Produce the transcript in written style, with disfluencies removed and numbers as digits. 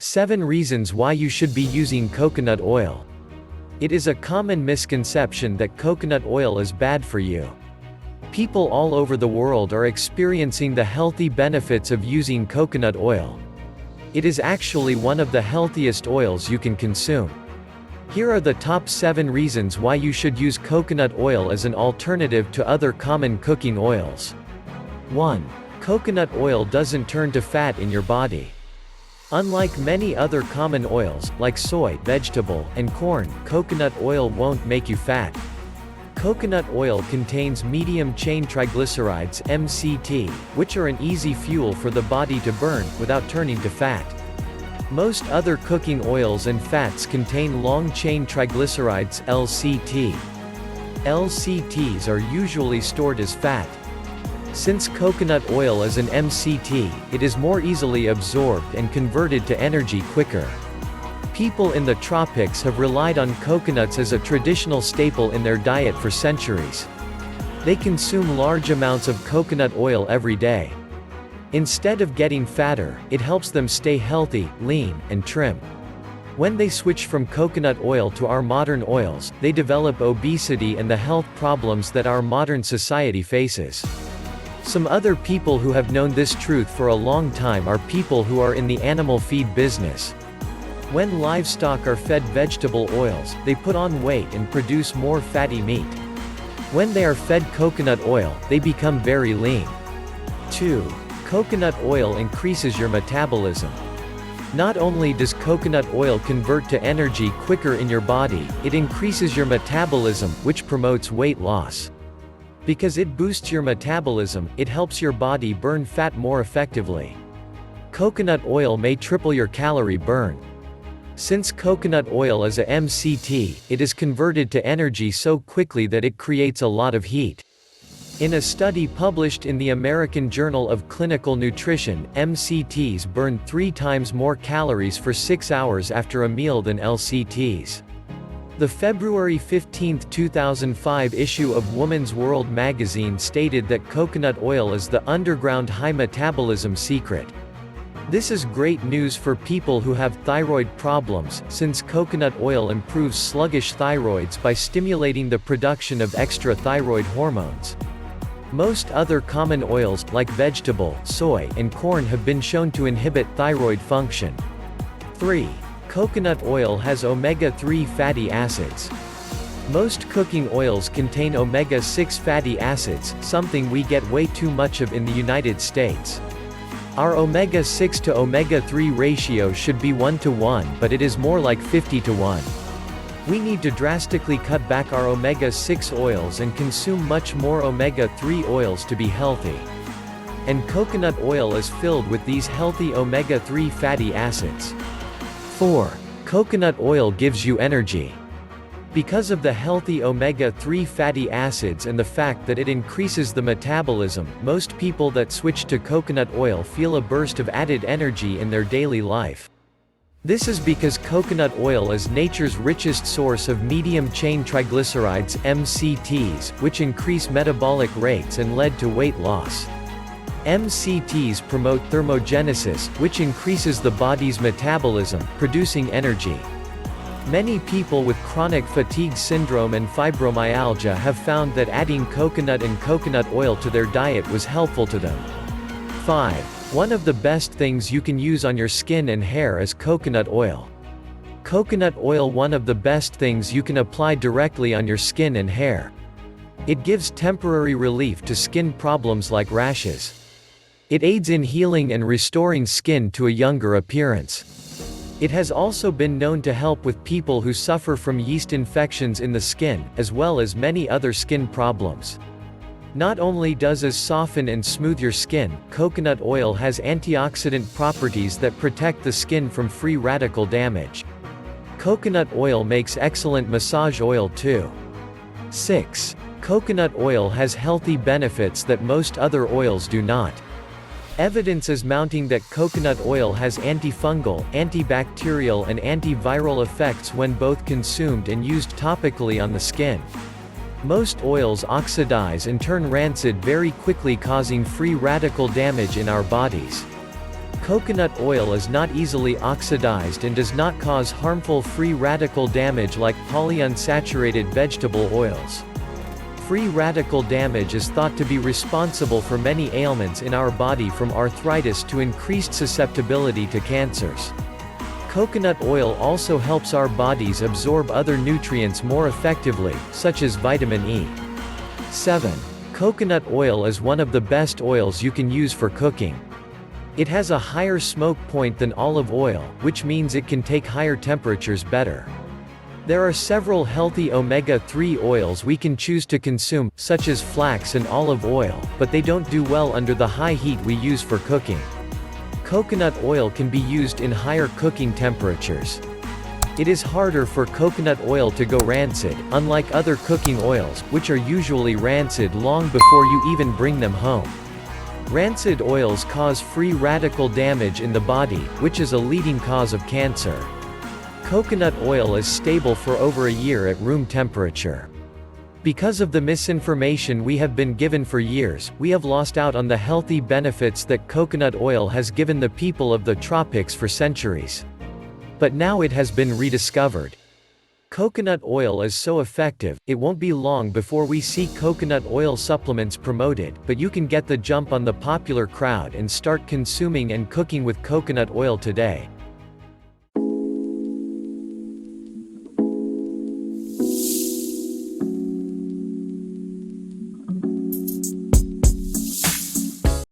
7 reasons why you should be using coconut oil. It is a common misconception that coconut oil is bad for you. People all over the world are experiencing the healthy benefits of using coconut oil. It is actually one of the healthiest oils you can consume. Here are the top 7 reasons why you should use coconut oil as an alternative to other common cooking oils. 1. Coconut oil doesn't turn to fat in your body. Unlike many other common oils, like soy, vegetable, and corn, coconut oil won't make you fat. Coconut oil contains medium-chain triglycerides (MCT), which are an easy fuel for the body to burn, without turning to fat. Most other cooking oils and fats contain long-chain triglycerides (LCT). LCTs are usually stored as fat. Since coconut oil is an MCT, it is more easily absorbed and converted to energy quicker. People in the tropics have relied on coconuts as a traditional staple in their diet for centuries. They consume large amounts of coconut oil every day. Instead of getting fatter, it helps them stay healthy, lean, and trim. When they switch from coconut oil to our modern oils, they develop obesity and the health problems that our modern society faces. Some other people who have known this truth for a long time are people who are in the animal feed business. When livestock are fed vegetable oils, they put on weight and produce more fatty meat. When they are fed coconut oil, they become very lean. 2. Coconut oil increases your metabolism. Not only does coconut oil convert to energy quicker in your body, it increases your metabolism, which promotes weight loss. Because it boosts your metabolism, it helps your body burn fat more effectively. Coconut oil may triple your calorie burn. Since coconut oil is a MCT, it is converted to energy so quickly that it creates a lot of heat. In a study published in the American Journal of Clinical Nutrition, MCTs burn 3 times more calories for 6 hours after a meal than LCTs. The February 15, 2005 issue of Woman's World magazine stated that coconut oil is the underground high metabolism secret. This is great news for people who have thyroid problems, since coconut oil improves sluggish thyroids by stimulating the production of extra thyroid hormones. Most other common oils, like vegetable, soy, and corn have been shown to inhibit thyroid function. 3. Coconut oil has omega-3 fatty acids. Most cooking oils contain omega-6 fatty acids, something we get way too much of in the United States. Our omega-6 to omega-3 ratio should be 1:1, but it is more like 50:1. We need to drastically cut back our omega-6 oils and consume much more omega-3 oils to be healthy. And coconut oil is filled with these healthy omega-3 fatty acids. 4. Coconut oil gives you energy. Because of the healthy omega-3 fatty acids and the fact that it increases the metabolism, most people that switch to coconut oil feel a burst of added energy in their daily life. This is because coconut oil is nature's richest source of medium-chain triglycerides (MCTs), which increase metabolic rates and lead to weight loss. MCTs promote thermogenesis, which increases the body's metabolism, producing energy. Many people with chronic fatigue syndrome and fibromyalgia have found that adding coconut and coconut oil to their diet was helpful to them. 5. One of the best things you can use on your skin and hair is coconut oil. Coconut oil, one of the best things you can apply directly on your skin and hair. It gives temporary relief to skin problems like rashes. It aids in healing and restoring skin to a younger appearance. It has also been known to help with people who suffer from yeast infections in the skin, as well as many other skin problems. Not only does it soften and smooth your skin, coconut oil has antioxidant properties that protect the skin from free radical damage. Coconut oil makes excellent massage oil too. 6. Coconut oil has healthy benefits that most other oils do not. Evidence is mounting that coconut oil has antifungal, antibacterial and antiviral effects when both consumed and used topically on the skin. Most oils oxidize and turn rancid very quickly, causing free radical damage in our bodies. Coconut oil is not easily oxidized and does not cause harmful free radical damage like polyunsaturated vegetable oils. Free radical damage is thought to be responsible for many ailments in our body from arthritis to increased susceptibility to cancers. Coconut oil also helps our bodies absorb other nutrients more effectively, such as vitamin E. 7. Coconut oil is one of the best oils you can use for cooking. It has a higher smoke point than olive oil, which means it can take higher temperatures better. There are several healthy omega-3 oils we can choose to consume, such as flax and olive oil, but they don't do well under the high heat we use for cooking. Coconut oil can be used in higher cooking temperatures. It is harder for coconut oil to go rancid, unlike other cooking oils, which are usually rancid long before you even bring them home. Rancid oils cause free radical damage in the body, which is a leading cause of cancer. Coconut oil is stable for over a year at room temperature. Because of the misinformation we have been given for years, we have lost out on the healthy benefits that coconut oil has given the people of the tropics for centuries. But now it has been rediscovered. Coconut oil is so effective, it won't be long before we see coconut oil supplements promoted, but you can get the jump on the popular crowd and start consuming and cooking with coconut oil today.